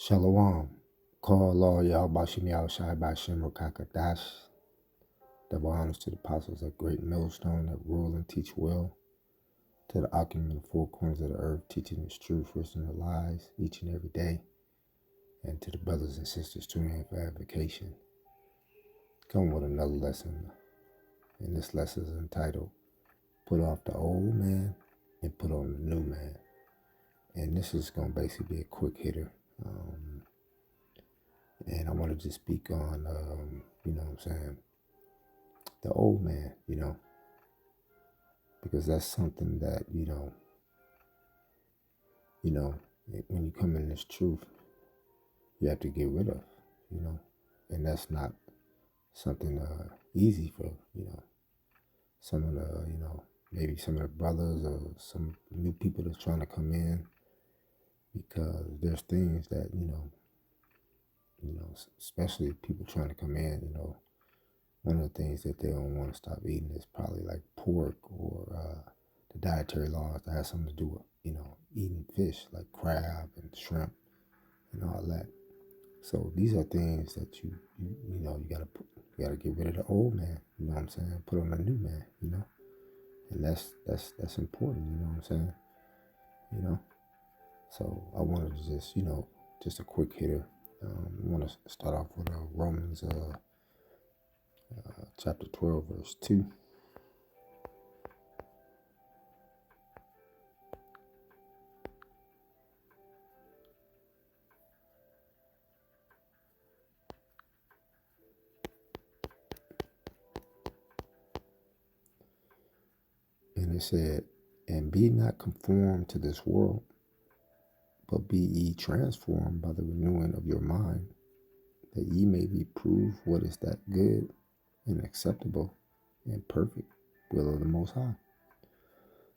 Shalom. Call law Yahbashim Yahushai Bashim Rokakadash. Double honors to the apostles of Great Millstone that rule and teach well. To the occupant of the four corners of the earth, teaching his truth, risking their lives each and every day. And to the brothers and sisters tuning in for advocation. Come with another lesson. And this lesson is entitled, Put Off the Old Man and Put On the New Man. And this is going to basically be a quick hitter. And I wanted to speak on, the old man, because that's something that, when you come in this truth, you have to get rid of, and that's not something easy for, some of the, maybe some of the brothers or some new people that's trying to come in, because there's things that, especially people trying to come in, one of the things that they don't want to stop eating is probably like pork or the dietary laws that have something to do with, eating fish like crab and shrimp and all that. So these are things that you gotta get rid of the old man, put on a new man, and that's important, So I wanted to just a quick hitter. I want to start off with Romans chapter 12, verse 2. And it said, and be not conformed to this world, but be ye transformed by the renewing of your mind, that ye may be proved what is that good and acceptable and perfect will of the Most High.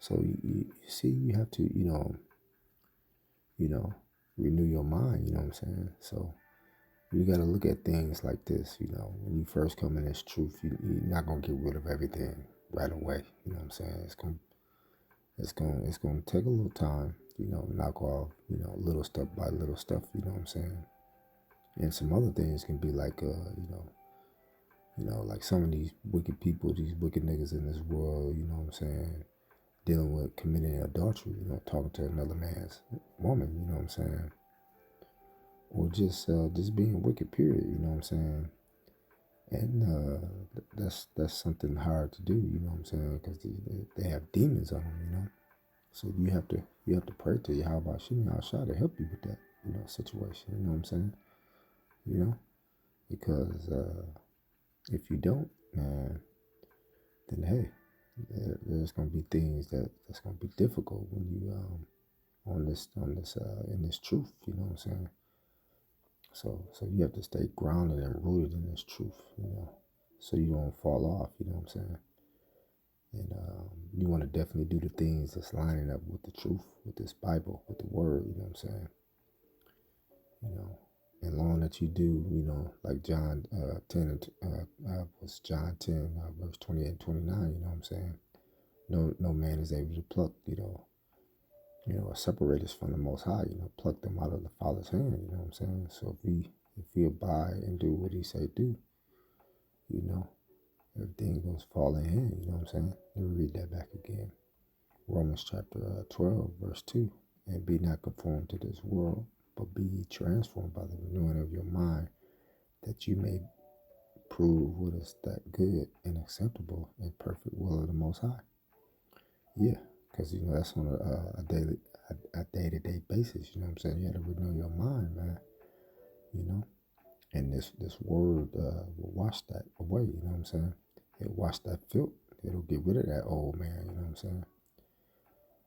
So you see, you have to, renew your mind, So you got to look at things like this, when you first come in this truth, you're not going to get rid of everything right away. It's going to take a little time, knock off, little stuff by little stuff, And some other things can be like, like some of these wicked people, these wicked niggas in this world, dealing with committing adultery, talking to another man's woman, or just being wicked, period, and that's something hard to do, because they have demons on them, So you have to pray to Yahweh Shai to help you with that, situation, because if you don't, man, then hey, there's gonna be things that's gonna be difficult when you on this in this truth, So you have to stay grounded and rooted in this truth, so you don't fall off, And you want to definitely do the things that's lining up with the truth, with this Bible, with the Word, And long that you do, like John 10 was John 10 verse 28 and 29, No man is able to pluck, or separate us from the Most High, pluck them out of the Father's hand, So if we abide and do what He say do, everything goes fall in hand, Let me read that back again. Romans chapter 12, verse 2. And be not conformed to this world, but be ye transformed by the renewing of your mind, that you may prove what is that good and acceptable and perfect will of the Most High. Yeah, because that's on a day-to-day basis. You got to renew your mind, man. And this word will wash that away. It'll wash that filth. It'll get rid of that old man.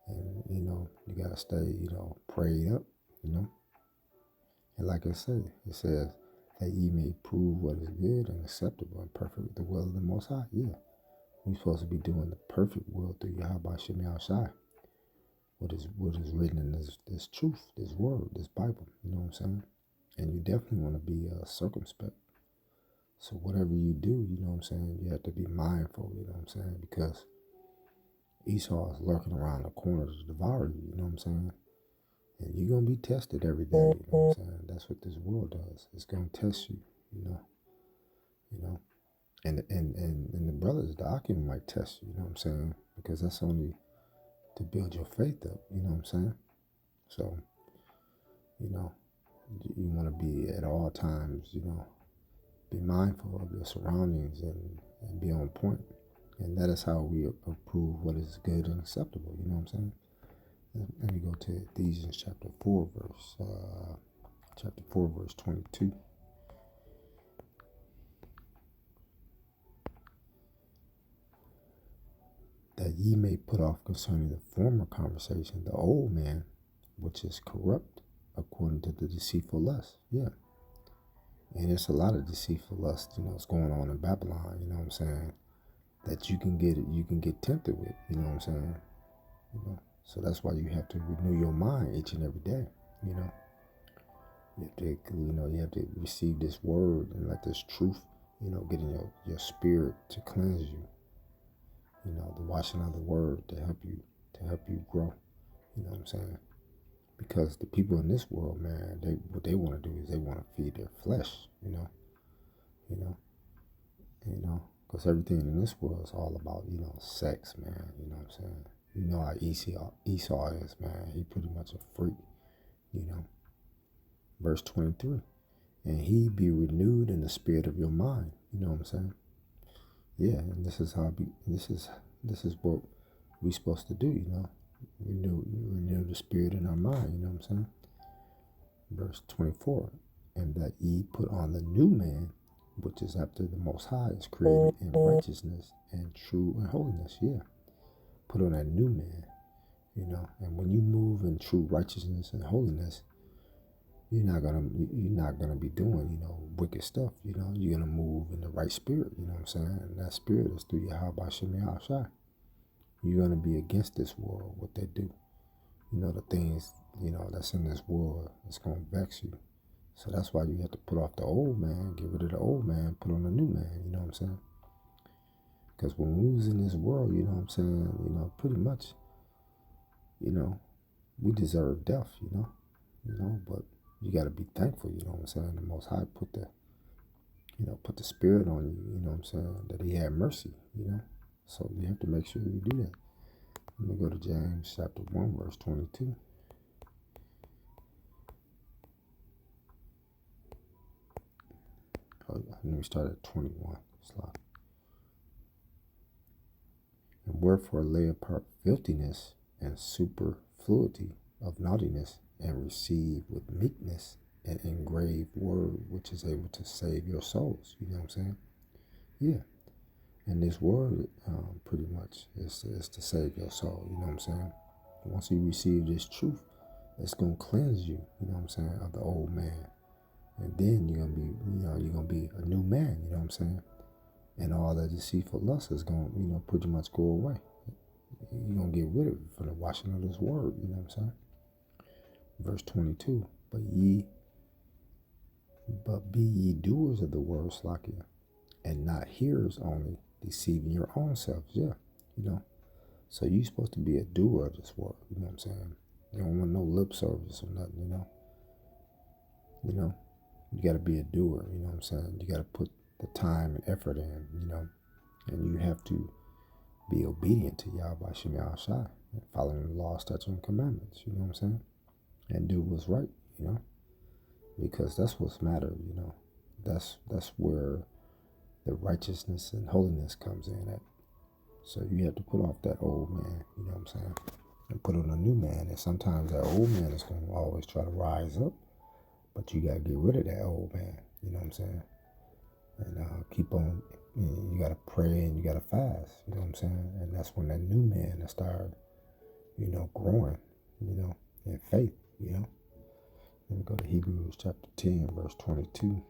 And you gotta stay, prayed up. And like I say, it says that ye may prove what is good and acceptable and perfect with the will of the Most High. Yeah, we're supposed to be doing the perfect will through Yahweh Shem Shai. What is written in this truth, this word, this Bible. And you definitely want to be circumspect. So whatever you do, you have to be mindful, because Esau is lurking around the corners to devour you, And you're going to be tested every day, That's what this world does. It's gonna test you, you know, you know. And the brothers, the argument might test you, you know what I'm saying? Because that's only to build your faith up, you know what I'm saying? So, you know, you want to be at all times, you know, be mindful of your surroundings and be on point. And that is how we approve what is good and acceptable, you know what I'm saying? Let me go to Ephesians chapter 4, verse 22. That ye may put off concerning the former conversation the old man, which is corrupt according to the deceitful lust. Yeah. And there's a lot of deceitful lust, you know, what's going on in Babylon, you know what I'm saying? That you can get tempted with, you know what I'm saying? You know. So that's why you have to renew your mind each and every day, you know. You have to receive this word and let this truth, you know, get in your spirit to cleanse you. You know, the washing of the word to help you grow. You know what I'm saying? Because the people in this world, man, what they want to do is they want to feed their flesh, you know, because everything in this world is all about, you know, sex, man. You know what I'm saying? You know how Esau is, man. He pretty much a freak, you know. Verse 23, and he be renewed in the spirit of your mind. You know what I'm saying? Yeah, and this is what we're supposed to do, you know. Renew the spirit in our mind, you know what I'm saying? Verse 24, and that ye put on the new man, which is after the Most High, is created in righteousness and true and holiness. Yeah, put on that new man, you know. And when you move in true righteousness and holiness, you're not gonna be doing, you know, wicked stuff. You know, you're gonna move in the right spirit. You know what I'm saying? And that spirit is through Yahweh Shem Yahushua. You're gonna be against this world, what they do. You know, the things, you know, that's in this world, it's gonna vex you. So that's why you have to put off the old man, get rid of the old man, put on the new man. You know what I'm saying? Because when we was in this world, you know what I'm saying, you know, pretty much, you know, we deserve death. You know, but you got to be thankful, you know what I'm saying? The Most High put the spirit on you, you know what I'm saying? That he had mercy, you know? So you have to make sure you do that. Let me go to James chapter 1, verse 22. Let me start at 21. Slide. And wherefore lay apart filthiness and superfluity of naughtiness, and receive with meekness an engraved word which is able to save your souls. You know what I'm saying? Yeah. And this word pretty much is to save your soul. You know what I'm saying? Once you receive this truth, it's going to cleanse you, you know what I'm saying, of the old man. And then you're going to be a new man, you know what I'm saying? And all that deceitful lust is going to, you know, pretty much go away. You're going to get rid of it from the washing of this word, you know what I'm saying? Verse 22, but be ye doers of the word, Slakia, and not hearers only, deceiving your own selves. Yeah, you know. So you're supposed to be a doer of this word, you know what I'm saying? You don't want no lip service or nothing, you know. You know, you got to be a doer, you know what I'm saying? You got to put the time and effort in, you know, and you have to be obedient to Yahweh Shem Yahushua, following the law, statutes, and commandments, you know what I'm saying? And do what's right, you know, because that's what's matter, you know. That's where the righteousness and holiness comes in at. So you have to put off that old man, you know what I'm saying, and put on a new man. And sometimes that old man is going to always try to rise up, but you got to get rid of that old man, you know what I'm saying, and keep on. You got to pray and you got to fast, you know what I'm saying, and that's when that new man will start, you know, growing, you know, in faith, you know. Let me go to Hebrews chapter 10, verse 22.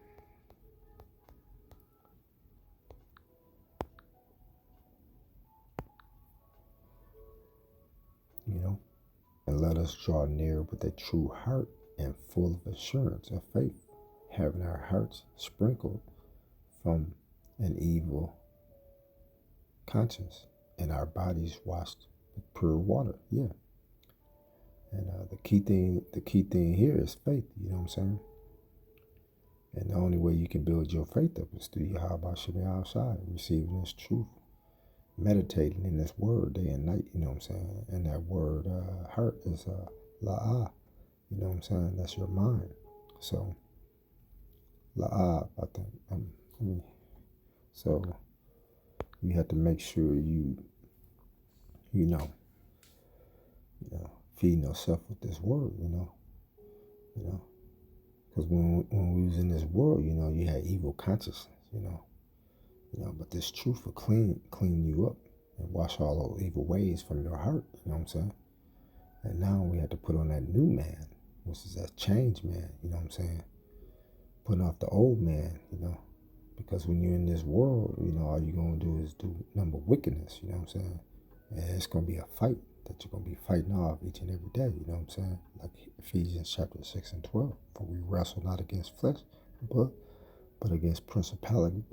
You know, and let us draw near with a true heart and full of assurance of faith, having our hearts sprinkled from an evil conscience and our bodies washed with pure water. Yeah. And the key thing here is faith. You know what I'm saying? And the only way you can build your faith up is through Yahweh Shem outside, receiving this truth, meditating in this word day and night, you know what I'm saying? And that word heart is la'ah, you know what I'm saying? That's your mind. So, la'ah, I think. So, you have to make sure you know, feeding yourself with this word, you know. Because when we was in this world, you had evil consciousness, but this truth will clean you up and wash all those evil ways from your heart, you know what I'm saying? And now we have to put on that new man, which is that change man, you know what I'm saying? Putting off the old man, because when you're in this world, all you're going to do is do number wickedness, you know what I'm saying? And it's going to be a fight that you're going to be fighting off each and every day, you know what I'm saying? Like Ephesians chapter 6 and 12. For we wrestle not against flesh, but against principality,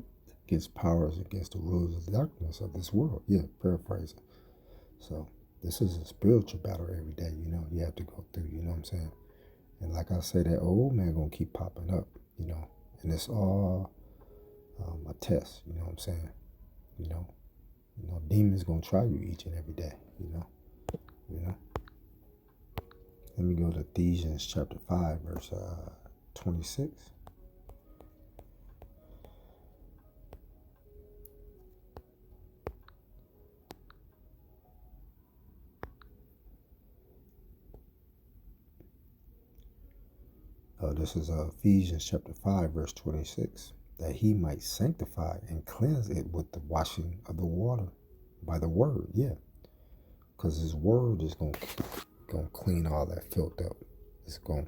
against powers, against the rulers of the darkness of this world. Yeah, paraphrasing. So this is a spiritual battle every day, you have to go through, you know what I'm saying? And like I say, that old man going to keep popping up, and it's all a test, you know what I'm saying? Demons going to try you each and every day, Let me go to Ephesians chapter 5, verse 26. This is Ephesians chapter 5, verse 26. That he might sanctify and cleanse it with the washing of the water by the word, yeah. Because his word is going to clean all that filth up. It's going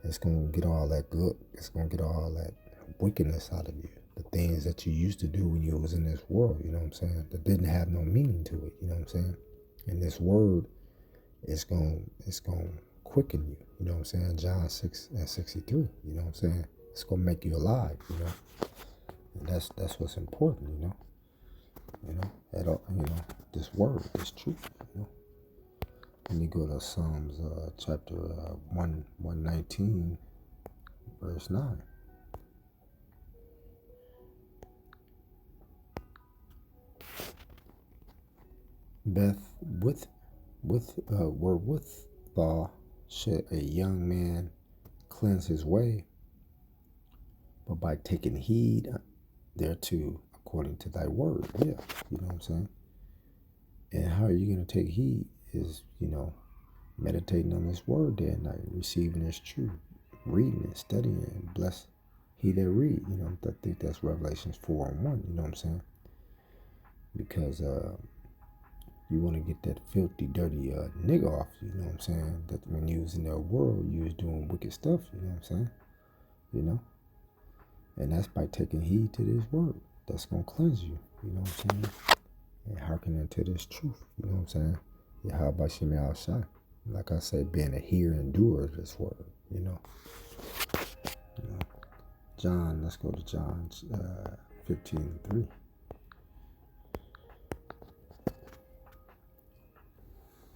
to get all that good. It's going to get all that wickedness out of you. The things that you used to do when you was in this world, you know what I'm saying? That didn't have no meaning to it, you know what I'm saying? And this word is going to quicken you, you know what I'm saying? John 6 and 63, you know what I'm saying? It's going to make you alive, And that's what's important, this word, this truth, Let me go to Psalms chapter 119, verse 9. Wherewithal should a young man cleanse his way, but by taking heed thereto according to thy word. Yeah, you know what I'm saying? And how are you going to take heed is, meditating on this word day and night, receiving this truth, reading it, studying it, and bless he that read. I think that's Revelations 4 and 1, you know what I'm saying? Because you want to get that filthy, dirty nigga off, you know what I'm saying? That when you was in that world, you was doing wicked stuff, you know what I'm saying? And that's by taking heed to this word. That's going to cleanse you, you know what I'm saying? And hearkening to this truth, you know what I'm saying? Yahweh Shem outside. Like I say, being a hearer and doer of this word, John, let's go to John 15 and 3.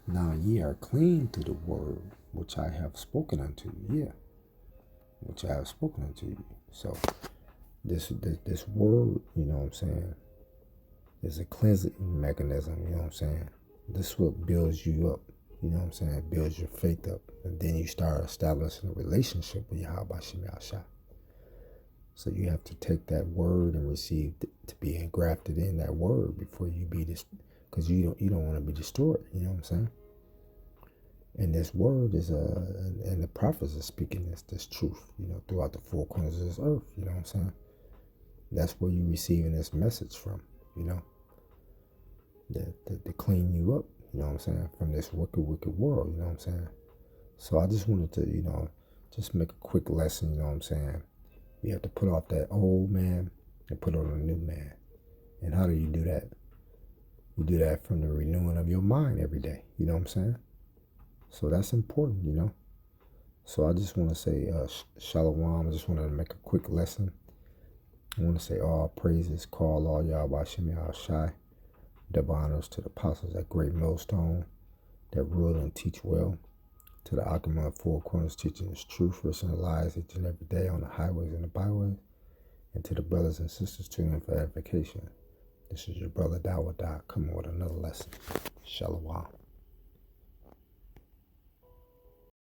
Now ye are clean through the word which I have spoken unto you. Yeah. Which I have spoken unto you. So this word, you know what I'm saying, is a cleansing mechanism, you know what I'm saying? This is what builds you up, you know what I'm saying? It builds your faith up. And then you start establishing a relationship with Yahweh Shem Yahshua. So you have to take that word and receive to be engrafted in that word before you be this, because you don't want to be destroyed, you know what I'm saying? And this word is and the prophets are speaking this truth, throughout the four corners of this earth, you know what I'm saying? That's where you're receiving this message from, to clean you up, you know what I'm saying, from this wicked world, you know what I'm saying? So I just wanted to, just make a quick lesson, you know what I'm saying? You have to put off that old man and put on a new man. And how do you do that? You do that from the renewing of your mind every day, you know what I'm saying? So that's important, So I just want to say shalom. I just wanted to make a quick lesson. I want to say all praises, call all Yahweh Shem Yahushai, double honors to the apostles at Great Millstone that rule and teach well. To the Alchemy of Four Corners, teaching us truth, risking lies each and every day on the highways and the byways. And to the brothers and sisters tuning in for edification. This is your brother Dawah coming with another lesson. Shalom.